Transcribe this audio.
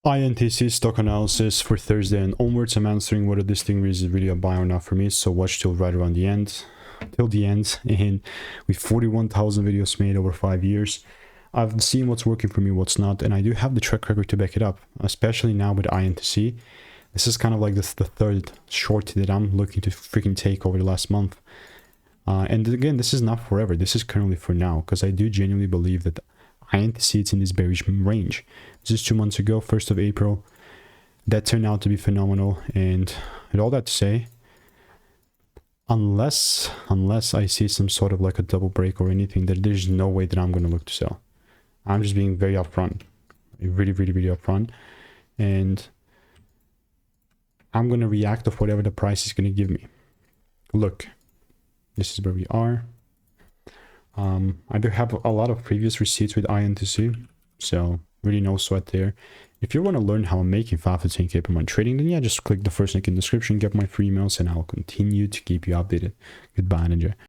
INTC stock analysis for Thursday and onwards. I'm answering whether this thing is really a buy or not for me, so watch till right around the end, and with 41,000 videos made over 5 years, I've seen what's working for me, what's not, and I do have the track record to back it up, especially now with INTC. This is kind of like the third short that I'm looking to freaking take over the last month. And again, this is not forever. This is currently for now, because I do genuinely believe that INTC it's in this bearish range. This is 2 months ago, 1st of April. That turned out to be phenomenal. And with all that to say, unless I see some sort of like a double break or anything, there's no way that I'm going to look to sell. I'm just being very upfront, really upfront, and I'm going to react to whatever the price is going to give me. Look, this is where we are. I do have a lot of previous receipts with INTC, so really no sweat there. If you want to learn how I'm making 5 to 10K per month trading, then yeah, just click the first link in the description, get my free emails, and I'll continue to keep you updated. Goodbye, Ninja.